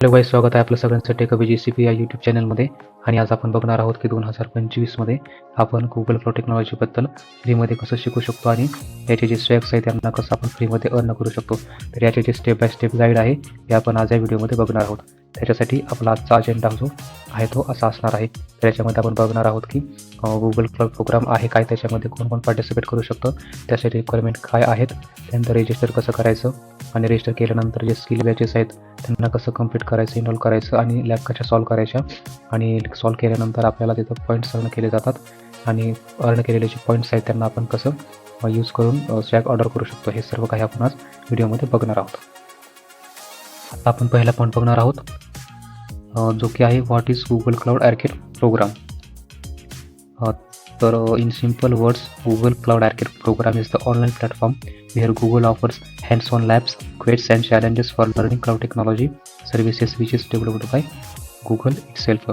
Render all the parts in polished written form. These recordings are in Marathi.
हॅलो गाईज, स्वागत आहे आपलं सगळ्यांचं टेक GCP या यूट्यूब चॅनलमध्ये. आणि आज आपण बघणार आहोत की 2025मध्ये आपण गुगल क्लाउड टेक्नॉलॉजीबद्दल फ्रीमध्ये कसं शिकू शकतो आणि याचे जे स्वॅग्स आहेत त्यांना कसं आपण फ्रीमध्ये अर्न करू शकतो. तर याचे जे स्टेप बाय स्टेप गाईड आहे हे आपण आज या व्हिडिओमध्ये बघणार आहोत. त्याच्यासाठी आपला आजचा अजेंडा जो आहे तो असा असणार आहे. तर याच्यामध्ये आपण बघणार आहोत की गुगल क्लाउड प्रोग्राम आहे काय, त्याच्यामध्ये कोण कोण पार्टिसिपेट करू शकतं, त्यासाठी रिक्वायरमेंट काय आहेत, त्यानंतर रजिस्टर कसं करायचं आणि रजिस्टर केल्यानंतर जे स्किल बॅचेस आहेत त्यांना कसं कंप्लीट करायचं, इनरोल करायचं आणि लॅब कशा सॉल्व करायच्या, आणि सॉल्व केल्यानंतर आपल्याला तिथं पॉईंट्स अर्न केले जातात आणि अर्न केलेले जे पॉईंट्स आहेत त्यांना आपण कसं यूज करून स्वॅग ऑर्डर करू शकतो. हे सर्व काही आपण आज व्हिडिओमध्ये बघणार आहोत. आता आपण पहिला पॉईंट बघणार आहोत जो की आहे what is Google cloud architect program. तर in simple words, Google Cloud Architect Program is the online platform where Google offers hands-on labs, quests and challenges for learning cloud technology services which is developed by Google itself.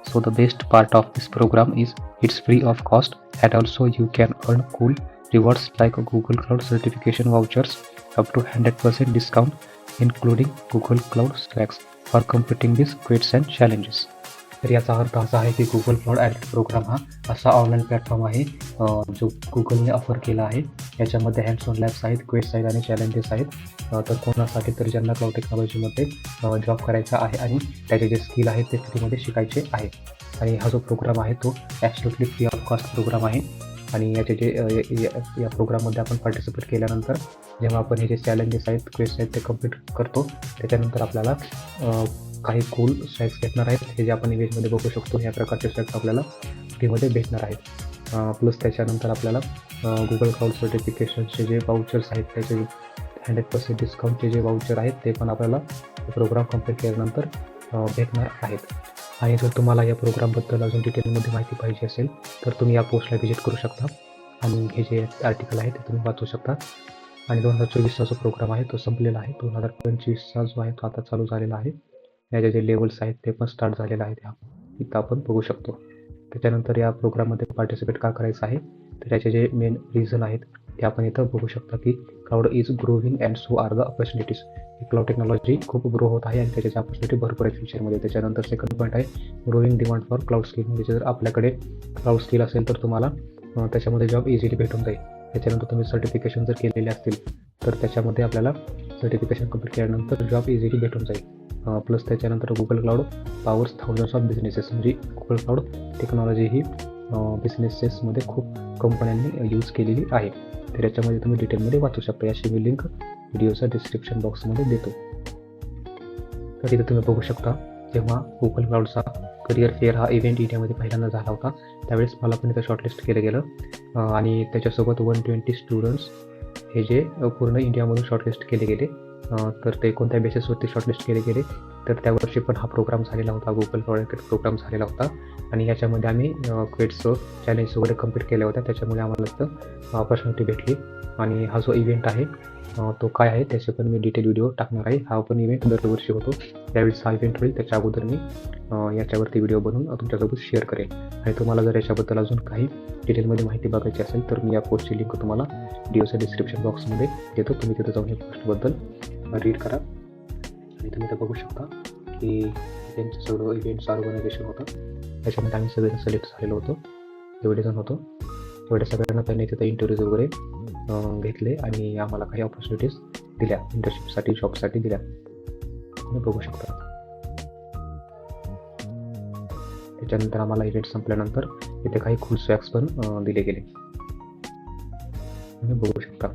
So the best part of this program is it's free of cost and also you can earn cool rewards like Google Cloud certification vouchers up to 100% discount including Google Cloud Stacks for completing these quests and challenges. तर याचा अर्थ असा आहे की गुगल क्लाउड आर्किड प्रोग्राम हा असा ऑनलाईन प्लॅटफॉर्म आहे जो गुगलने ऑफर केला आहे. याच्यामध्ये हँड्स ऑन लॅब्स आहेत, क्वेस्ट आहेत आणि चॅलेंजेस आहेत. तर कोणासाठी तर ज्यांना क्लाउड टेक्नॉलॉजीमध्ये जॉब करायचा आहे आणि त्याचे जे स्किल आहेत ते फ्रीमध्ये शिकायचे आहे. आणि हा जो प्रोग्राम आहे तो absolutely free of cost program आहे. आणि याचे जे या प्रोग्राममध्ये आपण पार्टिसिपेट केल्यानंतर जेव्हा आपण हे जे चॅलेंजेस आहेत, क्वेस्ट आहेत ते कंप्लीट करतो, त्याच्यानंतर आपल्याला काही कूल स्वॅग्स भेटणार आहेत. हे जे आपण इमेजमध्ये बघू शकतो या प्रकारचे स्वॅग्स आपल्याला फ्रीमध्ये भेटणार आहेत. प्लस त्याच्यानंतर आपल्याला गुगल क्लाउड सर्टिफिकेशनचे जे वाउचर्स आहेत त्याचे 100% डिस्काउंटचे जे वाउचर आहेत ते पण आपल्याला प्रोग्राम कंप्लीट केल्यानंतर भेटणार आहेत. आणि जर तुम्हाला या प्रोग्रामबद्दल अजून डिटेलमध्ये माहिती पाहिजे असेल तर तुम्ही या पोस्टला व्हिजिट करू शकता आणि हे जे आर्टिकल आहे ते तुम्ही वाचू शकता. आणि 2024चा जो प्रोग्राम आहे तो संपलेला आहे. 2025चा जो आहे तो आता चालू झालेला आहे. याचे जे लेवल्स आहेत ते पण स्टार्ट झालेलं आहे, इथं आपण बघू शकतो. त्याच्यानंतर या प्रोग्राममध्ये पार्टिसिपेट का करायचं आहे तर याचे जे मेन रिझन आहेत ते आपण इथं बघू शकता की cloud is growing and so are the opportunities. Cloud technology खूप ग्रो होत आहे आणि त्याच्या ऑपॉर्च्युनिटी भरपूर आहेत फ्युचरमध्ये. त्याच्यानंतर सेकंड पॉईंट आहे growing demand for cloud skill. म्हणजे जर आपल्याकडे क्लाउड स्किल असेल तर तुम्हाला त्याच्यामध्ये जॉब इझिली भेटून जाईल. त्याच्यानंतर तुम्ही सर्टिफिकेशन जर केलेले असतील तर त्याच्यामध्ये आपल्याला सर्टिफिकेशन कंप्लीट केल्यानंतर जॉब इझिली भेटून जाईल. प्लस त्याच्यानंतर Google cloud powers thousands of businesses. म्हणजे गुगल क्लाउड टेक्नॉलॉजी ही बिझनेसेसमध्ये खूप कंपन्यांनी यूज केलेली आहे. तर याच्यामध्ये तुम्ही डिटेलमध्ये वाचू शकता. याची मी लिंक व्हिडिओच्या डिस्क्रिप्शन बॉक्समध्ये देतो. तर इथे तुम्ही बघू शकता जेव्हा गुगल क्लाउडचा करिअर फेअर हा इव्हेंट इंडियामध्ये पहिल्यांदा झाला होता त्यावेळेस मला पण इथं शॉर्टलिस्ट केलं गेलं आणि त्याच्यासोबत 120 स्टुडंट्स हे जे पूर्ण इंडियामधून शॉर्टलिस्ट केले गेले. तर ते कोणत्या बेसिसवरती शॉर्टलिस्ट केले गेले तर त्यावर्षी पण हा प्रोग्राम झालेला होता, गुगल क्लाउड आर्किड प्रोग्राम झालेला होता. आणि याच्यामध्ये आम्ही क्वेट्स चॅलेंज वगैरे कंप्लीट केल्या होत्या. त्याच्यामुळे आम्हाला तिथं ऑपॉर्च्युनिटी भेटली. आणि हा जो इव्हेंट आहे तो काय आहे त्याचे पण मी डिटेल व्हिडिओ टाकणार आहे. हा पण इव्हेंट दरवर्षी होतो, त्यावेळेस हा इव्हेंट होईल. त्याच्या अगोदर मी याच्यावरती व्हिडिओ बनवून तुमच्यासोबत शेअर करेन. आणि तुम्हाला जर याच्याबद्दल अजून काही डिटेलमध्ये माहिती बघायची असेल तर मी या पोस्टची लिंक तुम्हाला व्हिडिओच्या डिस्क्रिप्शन बॉक्समध्ये देतो. तुम्ही तिथं जाऊन या पोस्टबद्दल रीड करा. आणि तुम्ही तर बघू शकता की त्यांचं सगळं इव्हेंटचं ऑर्गनायझेशन होतं. त्याच्यामध्ये आम्ही सगळेजण सिलेक्ट झालेलो होतो, एवढे जण होतो. एवढ्या सगळ्यांना त्यांनी तिथं इंटरव्ह्यूज वगैरे घेतले आणि आम्हाला काही ऑपॉर्च्युनिटीज दिल्या, इंटर्नशिपसाठी, जॉबसाठी दिल्या. तुम्ही बघू शकता. त्याच्यानंतर आम्हाला इव्हेंट संपल्यानंतर इथे काही खूप स्वॅग्स पण दिले गेले. तुम्ही बघू शकता.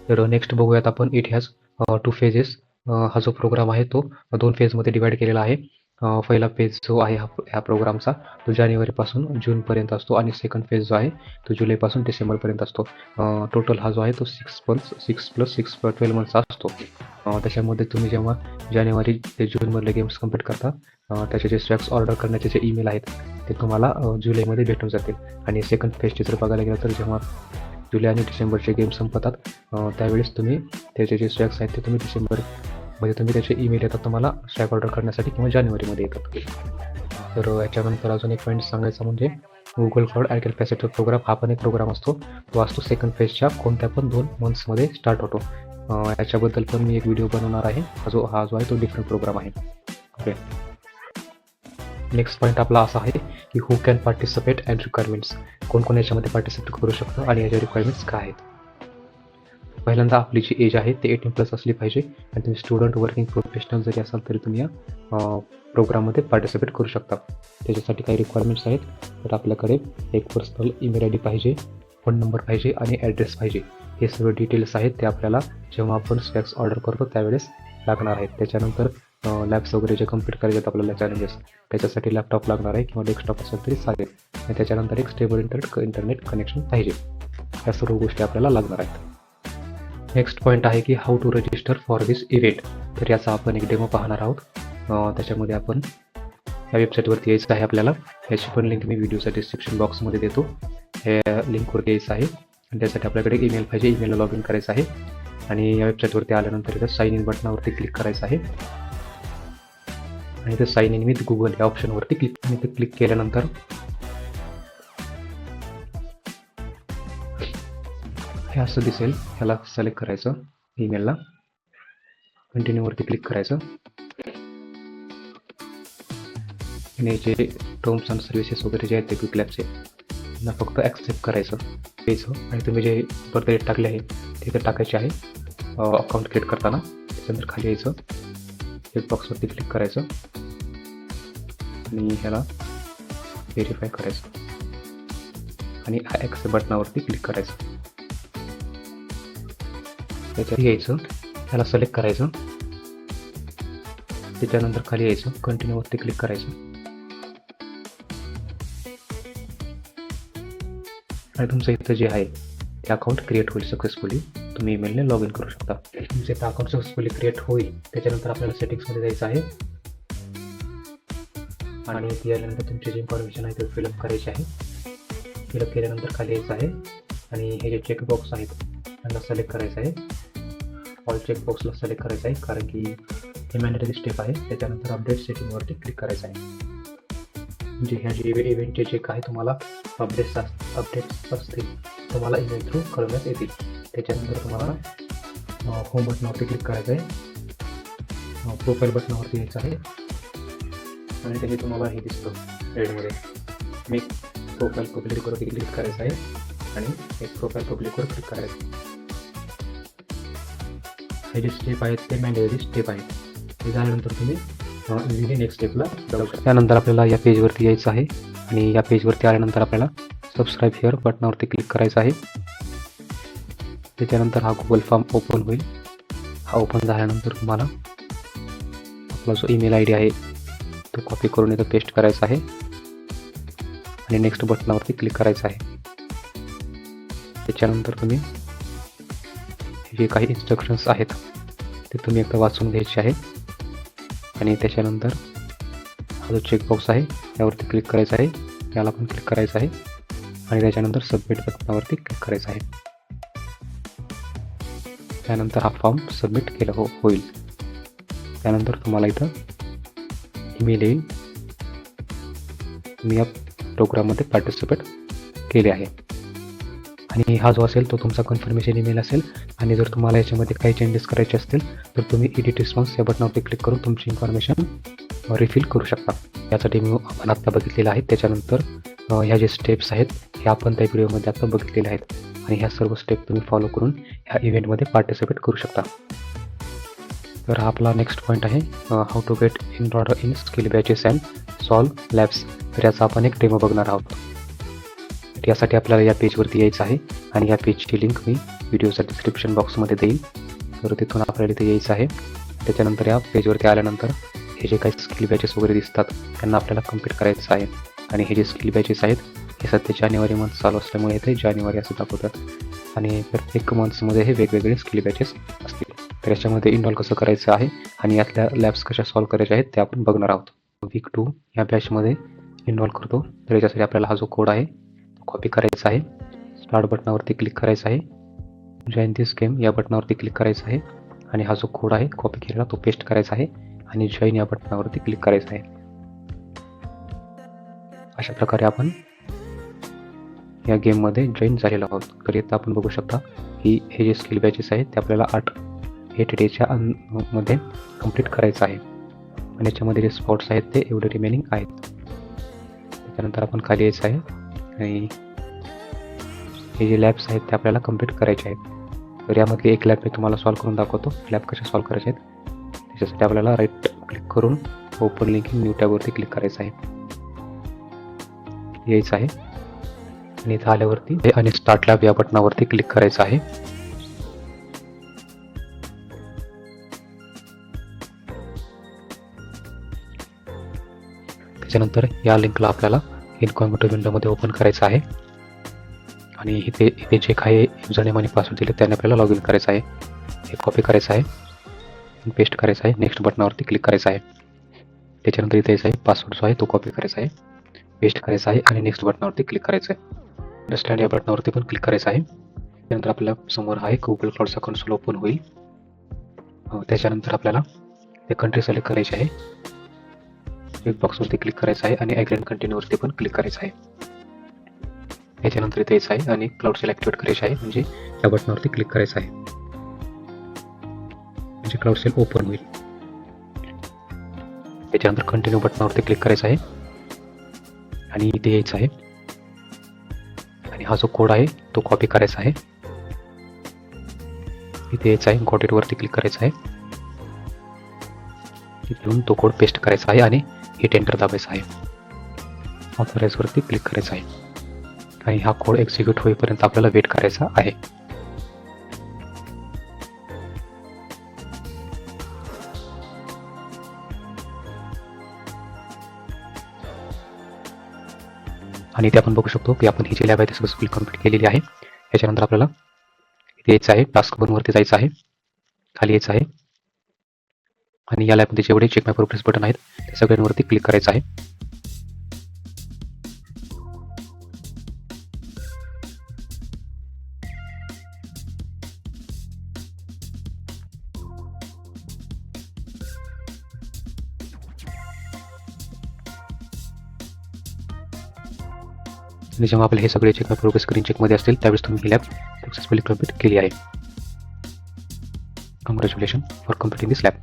तर नेक्स्ट बघूयात आपण. It has 2 phases. हा जो प्रोग्राम आहे तो 2 फेजमध्ये डिवाईड केलेला आहे. पहिला फेज जो आहे ह्या प्रोग्रामचा तो जानेवारीपासून जूनपर्यंत असतो आणि सेकंड फेज जो आहे तो जुलैपासून डिसेंबरपर्यंत असतो. टोटल हा जो आहे तो 6 + 12 मंथचा असतो. त्याच्यामध्ये तुम्ही जेव्हा जानेवारी ते जूनमधले गेम्स कंप्लीट करता त्याचे जे स्वॅग्स ऑर्डर करण्याचे जे ईमेल आहेत ते तुम्हाला जुलैमध्ये भेटून जातील. आणि सेकंड फेजचे जर बघायला गेलं तर जेव्हा जुलै आणि डिसेंबरचे गेम संपतात त्यावेळेस तुम्ही त्याचे जे स्वॅग्स आहेत ते तुम्ही डिसेंबरमध्ये तुम्ही त्याचे ईमेल येतात तुम्हाला स्वॅग ऑर्डर करण्यासाठी किंवा जानेवारीमध्ये येतात. तर याच्यानंतर अजून एक पॉईंट सांगायचा म्हणजे Google cloud arcade facilitator program हा पण एक प्रोग्राम असतो. तो असतो सेकंड फेजच्या कोणत्या पण 2 मंथ्समध्ये स्टार्ट होतो. याच्याबद्दल पण मी एक व्हिडिओ बनवणार आहे. हा जो आहे तो डिफरंट प्रोग्राम आहे. ओके. नेक्स्ट पॉईंट आपला असा आहे की who can participate and requirements. कोण याच्यामध्ये पार्टिसिपेट करू शकतं आणि याच्या रिक्वायरमेंट्स काय आहेत. पहिल्यांदा आपली जी एज आहे ते 18+ असली पाहिजे आणि तुम्ही स्टुडंट, वर्किंग प्रोफेशनल जरी असाल तरी तुम्ही या प्रोग्राममध्ये पार्टिसिपेट करू शकता. त्याच्यासाठी काही रिक्वायरमेंट्स आहेत. तर आपल्याकडे एक पर्सनल ईमेल ID पाहिजे, फोन नंबर पाहिजे आणि ॲड्रेस पाहिजे. हे सर्व डिटेल्स आहेत ते आपल्याला जेव्हा आपण स्पॅक्स ऑर्डर करतो त्यावेळेस लागणार आहेत. त्याच्यानंतर लॅब्स वगैरे जे कम्प्लीट करायचे आहेत आपल्याला चॅलेंजेस, त्याच्यासाठी लॅपटॉप लागणार आहे किंवा डेस्कटॉप असेल तरी चालेल. आणि त्याच्यानंतर एक स्टेबल इंटरनेट कनेक्शन पाहिजे. या सर्व गोष्टी आपल्याला लागणार आहेत. नेक्स्ट पॉईंट आहे की how to register for this event. तर याचा आपण एक डेमो पाहणार आहोत. त्याच्यामध्ये आपण या वेबसाईटवरती यायचं आहे आपल्याला. याची पण लिंक मी व्हिडिओच्या डिस्क्रिप्शन बॉक्समध्ये देतो. हे लिंकवरती यायचं आहे आणि त्यासाठी आपल्याकडे ईमेल पाहिजे. ईमेलला लॉग इन करायचं आहे आणि या वेबसाईटवरती आल्यानंतर इथं साइन इन बटनावरती क्लिक करायचं आहे आणि इथं साइन इन विथ गुगल या ऑप्शनवरती क्लिक केल्यानंतर हे असं दिसेल. ह्याला सिलेक्ट करायचं, ईमेलला कंटिन्यूवरती क्लिक करायचं आणि जे टर्म्स अँड सर्व्हिसेस वगैरे जे आहेत ते क्विक लॅबचे त्यांना फक्त ॲक्सेप्ट करायचं द्यायचं आणि तुम्ही जे बर्थ डेट टाकले आहे ते तर टाकायचे आहे अकाउंट क्रिएट करताना. त्याच्यानंतर खाली यायचं, चेक बॉक्सवरती क्लिक करायचं आणि ह्याला व्हेरीफाय करायचं आणि ॲक्सेप्ट बटनावरती क्लिक करायचं. त्याच्यात यायचं, ह्याला सिलेक्ट करायचं, त्याच्यानंतर खाली यायचं, कंटिन्यूवरती क्लिक करायचं आणि तुमचं इथं जे आहे ते अकाउंट क्रिएट होईल सक्सेसफुली. तुम्ही ईमेलने लॉग इन करू शकता. तुमचं इथं अकाउंट सक्सेसफुली क्रिएट होईल. त्याच्यानंतर आपल्याला सेटिंग्समध्ये जायचं आहे आणि इथे आल्यानंतर तुमची जी इन्फॉर्मेशन आहे ते फिलअप करायची आहे. फिलअप केल्यानंतर खाली यायचं आहे आणि हे जे चेकबॉक्स आहेत त्यांना सिलेक्ट करायचं आहे. ऑल चेकबॉक्सला सिलेक्ट करायचं आहे कारण की हे मॅन्डेटरी स्टेप आहे. त्याच्यानंतर अपडेट सेटिंगवरती क्लिक करायचं आहे. म्हणजे ह्या जे इव्हेंटचे जे काय तुम्हाला अपडेट्स असतील तुम्हाला ईमेल थ्रू कळवण्यात येतील. त्याच्यानंतर तुम्हाला होम बटनावरती क्लिक करायचं आहे, प्रोफाईल बटनावरती यायचं आहे आणि त्याचे तुम्हाला हे दिसतं रेडमध्ये मेक प्रोफाईल पब्लिकवरती क्लिक करायचं आहे आणि एक प्रोफाईल पब्लिकवर क्लिक करायचं. हे जे स्टेप आहेत ते मॅन्डेटरी स्टेप आहेत. ते झाल्यानंतर तुम्ही इझिली नेक्स्ट स्टेपला जाऊ शकता. त्यानंतर आपल्याला या पेजवरती यायचं आहे आणि या पेजवरती आल्यानंतर आपल्याला सबस्क्राईब हिअर बटनावरती क्लिक करायचं आहे. त्याच्यानंतर हा गुगल फॉर्म ओपन होईल. हा ओपन झाल्यानंतर तुम्हाला आपला जो ईमेल ID आहे तो कॉपी करून इथं पेस्ट करायचा आहे आणि नेक्स्ट बटनावरती क्लिक करायचं आहे. त्याच्यानंतर तुम्ही जे काही इन्स्ट्रक्शन्स आहेत ते तुम्ही एकदा वाचून घ्यायचे आहेत आणि त्याच्यानंतर हा जो चेकबॉक्स आहे यावरती क्लिक करायचा आहे, याला पण क्लिक करायचं आहे आणि त्याच्यानंतर सबमिट बटनावरती क्लिक करायचं आहे. त्यानंतर हा फॉर्म सबमिट केला होईल. त्यानंतर तुम्हाला इथं ईमेल येईल, तुम्ही या प्रोग्राममध्ये पार्टिसिपेट केले आहे आणि हा जो असेल तो तुमचा कन्फर्मेशन ईमेल असेल. आणि जर तुम्हाला याच्यामध्ये काही चेंजेस करायचे असतील तर तुम्ही एडिट रिस्पॉन्स या बटनावरती क्लिक करून तुमची इन्फॉर्मेशन रिफिल करू शकता. यासाठी आपण आत्ता बघितलेलं आहे. त्याच्यानंतर ह्या जे स्टेप्स आहेत हे आपण त्या व्हिडिओमध्ये आता बघितलेले आहेत आणि ह्या सर्व स्टेप तुम्ही फॉलो करून ह्या इव्हेंटमध्ये पार्टिसिपेट करू शकता. तर हा आपला नेक्स्ट पॉईंट आहे how to get enrolled in skill batches and solve labs. तर याचा आपण एक डेमो बघणार आहोत. यासाठी आपल्याला या पेजवरती यायचं आहे आणि या पेजची लिंक मी व्हिडिओच्या डिस्क्रिप्शन बॉक्समध्ये देईल. तर तिथून आपल्याला इथे यायचं आहे. त्याच्यानंतर या पेजवरती आल्यानंतर हे जे काही स्किल बॅचेस वगैरे दिसतात त्यांना आपल्याला कंप्लीट करायचं आहे आणि हे जे स्किल बॅचेस आहेत हे सध्या जानेवारी मंथ चालू असल्यामुळे इथे जानेवारी असं दाखवतात आणि प्रत्येक मंथ्समध्ये हे वेगवेगळे स्किल बॅचेस असतील. तर याच्यामध्ये इनरोल कसं करायचं आहे आणि यातल्या लॅब्स कशा सॉल्व करायच्या आहेत ते आपण बघणार आहोत. वीक 2 या बॅचमध्ये इनरोल करतो. तर याच्यासाठी आपल्याला हा जो कोड आहे तो कॉपी करायचा आहे, स्टार्ट बटनावरती क्लिक करायचं आहे, जॉईन दिस गेम या बटनावरती क्लिक करायचं आहे आणि हा जो कोड आहे कॉपी केलेला तो पेस्ट करायचा आहे आणि जॉईन या बटनावरती क्लिक करायचं आहे. अशा प्रकारे आपण या गेममध्ये जॉईन झालेलो आहोत. तर इथं आपण बघू शकता की हे जे स्किल बॅचेस आहेत ते आपल्याला 8 8 डेच्या मध्ये कंप्लीट करायचं आहे. आणि याच्यामध्ये जे स्पॉट्स आहेत ते एवढे रिमेनिंग आहेत. त्याच्यानंतर आपण खाली यायचं आहे आणि हे जे लॅब्स आहेत ते आपल्याला कंप्लीट करायचे आहेत. तर यामधली एक लॅब मी तुम्हाला सॉल्व करून दाखवतो. लॅब कशा सॉल्व करायचे आहेत त्याच्यासाठी आपल्याला राईट क्लिक करून ओपन लिंक इन न्यू टॅबवरती क्लिक करायचं आहे. यायचं आहे आणि इथं आल्यावरती आणि स्टार्ट लॅब या बटनावरती क्लिक करायचं आहे. त्याच्यानंतर या लिंकला आपल्याला इनकॉग्निटो विंडोमध्ये ओपन करायचं आहे आणि इथे जे काही युजरनेम आणि पासवर्ड दिले त्याने आपल्याला लॉग इन करायचं आहे. हे कॉपी करायचं आहे, पेस्ट करायचं आहे, नेक्स्ट बटनावरती क्लिक करायचं आहे. त्याच्यानंतर इथे यायचं आहे, पासवर्ड जो आहे तो कॉपी करायचा आहे, पेस्ट करायचा आहे आणि नेक्स्ट बटनावरती क्लिक करायचं आहे. अंडरस्टँड या बटनावरती पण क्लिक करायचं आहे. त्यानंतर आपल्या समोर आहे गुगल क्लाउडचा कन्सोल ओपन होईल. त्याच्यानंतर आपल्याला ते कंट्री सिलेक्ट करायची आहे. एक बॉक्सवरती क्लिक करायचं आहे आणि ॲग्री अँड कंटिन्यूवरती पण क्लिक करायचं आहे. याच्यानंतर इथे यायचं आहे आणि क्लाउड सेल ॲक्टिवेट करायचे आहे, म्हणजे या बटनावरती क्लिक करायचं आहे, म्हणजे क्लाउड सेल ओपन होईल. त्याच्यानंतर कंटिन्यू बटनावरती क्लिक करायचं आहे आणि इथे यायचं आहे आणि हा जो कोड आहे तो कॉपी करायचा आहे. इथे यायचं आहे, गॉट इट वरती क्लिक करायचं आहे. इथून तो कोड पेस्ट करायचा आहे आणि हिट एंटर दाबायचं आहे. ऑथराइज वरती क्लिक करायचं आहे आणि हा कोड एक्झिक्यूट होईपर्यंत आपल्याला वेट करायचा आहे. आणि इथे आपण बघू शकतो की आपण ही जी लॅब आहे ती सक्सेसफुली कंप्लीट केलेली आहे. याच्यानंतर आपल्याला इथे यायचं आहे, टास्क 1 वरती जायचं आहे, खाली यायचं आहे आणि या लॅबमध्ये जेवढे चेक माय प्रोग्रेस बटन आहेत ते सगळ्यांवरती क्लिक करायचं आहे. आणि जेव्हा आपले हे सगळे चेक माय प्रोग्रेस स्क्रीन चेकमध्ये असतील त्यावेळेस तुम्ही ही लॅब सक्सेसफुली कंप्लीट केली आहे. Congratulation for completing this lab.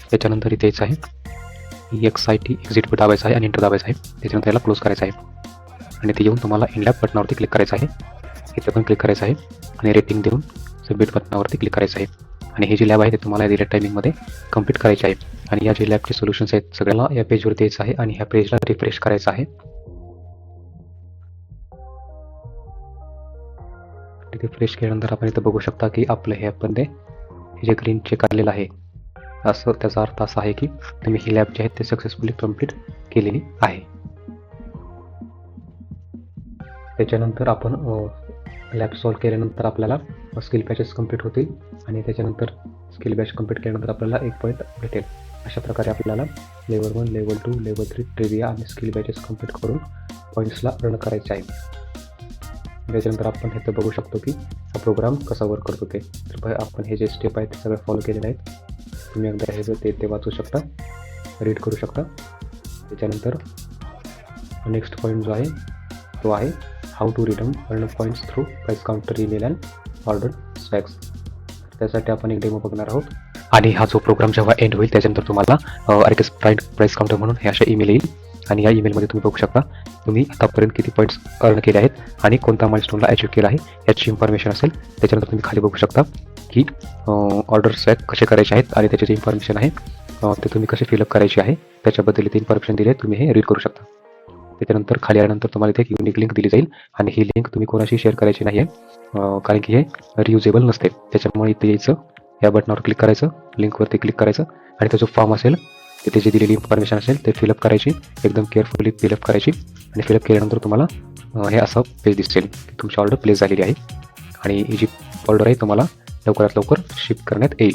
त्याच्यानंतर इथे यायचं आहे, EXIT एक्झिट दाबायचं आहे आणि एंटर दाबायचं आहे. त्याच्यानंतर याला क्लोज करायचं आहे आणि ते येऊन तुम्हाला इन लॅब बटनावरती क्लिक करायचं आहे. इथे पण क्लिक करायचं आहे आणि रेटिंग देऊन सबमिट बटनावरती क्लिक करायचं आहे. आणि ही जी लॅब आहे ते तुम्हाला दिलेल्या टायमिंगमध्ये कंप्लीट करायची आहे. आणि या जे लॅबचे सोल्युशन्स आहेत सगळ्याला या पेजवरती यायचं आहे आणि ह्या पेजला रिफ्रेश करायचं आहे. रिफ्रेश केल्यानंतर आपण इथं बघू शकता की आपलं हे ॲपमध्ये हे जे ग्रीन चेक आलेलं आहे असं त्याचा अर्थ असा आहे की तुम्ही ही लॅब जे आहे ते सक्सेसफुली कंप्लीट केलेली आहे. त्याच्यानंतर आपण लॅब सॉल्व केल्यानंतर आपल्याला स्किल बॅचेस कंप्लीट होतील आणि त्याच्यानंतर स्किल बॅच कंप्लीट केल्यानंतर आपल्याला 1 पॉईंट भेटेल. अशा प्रकारे आपल्याला लेवल 1, लेवल 2, लेवल 3 ट्रिविया आणि स्किल बॅचेस कंप्लीट करून पॉईंट्सला अर्न करायचे आहे. त्याच्यानंतर आपण हे तर बघू शकतो की हा प्रोग्राम कसा वर्क करतो ते. तर आपण हे जे स्टेप आहेत ते सगळे फॉलो केलेले आहेत. तुम्ही एकदा हे जर ते वाचू शकता, रीड करू शकता. त्याच्यानंतर नेक्स्ट पॉईंट जो आहे तो आहे how to redeem earn points through prize counter, email and order swags. त्यासाठी आपण एक डेमो बघणार आहोत. आणि हा जो प्रोग्राम जेव्हा एंड होईल त्याच्यानंतर तुम्हाला RKS प्राईस काउंटर म्हणून हे अशा ईमेल येईल आणि या ईमेलमध्ये तुम्ही बघू शकता तुम्ही आतापर्यंत किती पॉईंट्स अर्न केले आहेत आणि कोणत्या माइलस्टोनला अचीव केला आहे याची इन्फॉर्मेशन असेल. त्याच्यानंतर तुम्ही खाली बघू शकता की ऑर्डर स्वॅग कसे करायचे आहेत आणि त्याची जी इन्फॉर्मेशन आहे ते तुम्ही कसे फिलअप करायचे आहे त्याच्याबद्दल इथे इन्फॉर्मेशन दिली आहे, तुम्ही हे रीड करू शकता. त्याच्यानंतर खाली आल्यानंतर तुम्हाला इथे एक युनिक लिंक दिली जाईल आणि ही लिंक तुम्ही कोणाशी शेअर करायची नाही आहे कारण की हे रियुजेबल नसते. त्याच्यामुळे इथे यायचं, या बटनावर क्लिक करायचं, लिंकवरती क्लिक करायचं आणि तो जो फॉर्म असेल तिथे जी दिलेली इन्फॉर्मेशन असेल ते फिलअप करायची, एकदम केअरफुली फिलअप करायची आणि फिलअप केल्यानंतर तुम्हाला हे असं पेज दिसेल की तुमची ऑर्डर प्लेस झालेली आहे आणि ही जी ऑर्डर आहे तुम्हाला लवकरात लवकर शिप करण्यात येईल,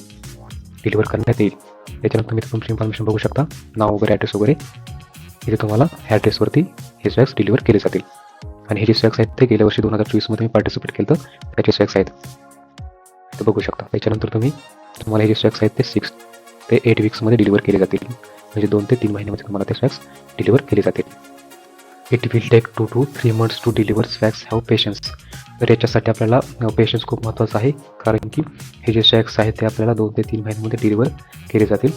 डिलिव्हर करण्यात येईल. त्याच्यानंतर तुम्ही तुमची इन्फॉर्मेशन बघू शकता, नाव वगैरे, ॲड्रेस वगैरे. इथे तुम्हाला ह्या ॲड्रेसवरती हे स्वॅग्स डिलिव्हर केले जातील. आणि हे जे स्वॅग्स आहेत ते गेल्या वर्षी 2024 मध्ये पार्टिसिपेट केलं तर त्याचे स्वॅग्स आहेत ते बघू शकता. त्याच्यानंतर तुम्हाला हे जे स्वॅग्स आहेत ते 6 ते 8 वीक्समध्ये डिलिव्हर केले जातील, म्हणजे 2 ते 3 महिन्यामध्ये तुम्हाला ते स्वॅग्स डिलिव्हर केले जातील. It will take 2 to 3 months to deliver swags. Have patience. तर याच्यासाठी आपल्याला पेशन्स खूप महत्त्वाचा आहे, कारण की हे जे शॅक्स आहेत ते आपल्याला 2 ते 3 महिन्यामध्ये डिलिव्हर केले जातील.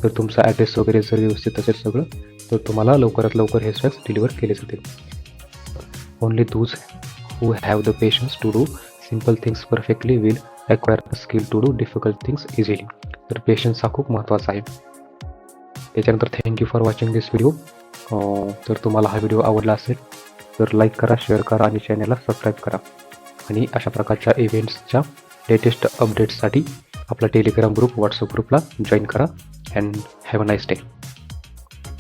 तर तुमचा ॲड्रेस वगैरे जर व्यवस्थित असेल सगळं, तर तुम्हाला लवकरात लवकर हे शॅक्स डिलिव्हर केले जातील. Only those who have the patience to do simple things perfectly will acquire the skill to do difficult things easily. तर पेशन्स हा खूप महत्त्वाचा आहे. त्याच्यानंतर thank you for watching this video. जर तुम्हाला हा व्हिडिओ आवडला असेल तर लाईक करा, शेअर करा आणि चॅनलला सबस्क्राईब करा. आणि अशा प्रकारच्या इव्हेंट्सच्या लेटेस्ट अपडेट्ससाठी आपला टेलिग्राम ग्रुप, व्हॉट्सअप ग्रुपला जॉईन करा. And have a nice day.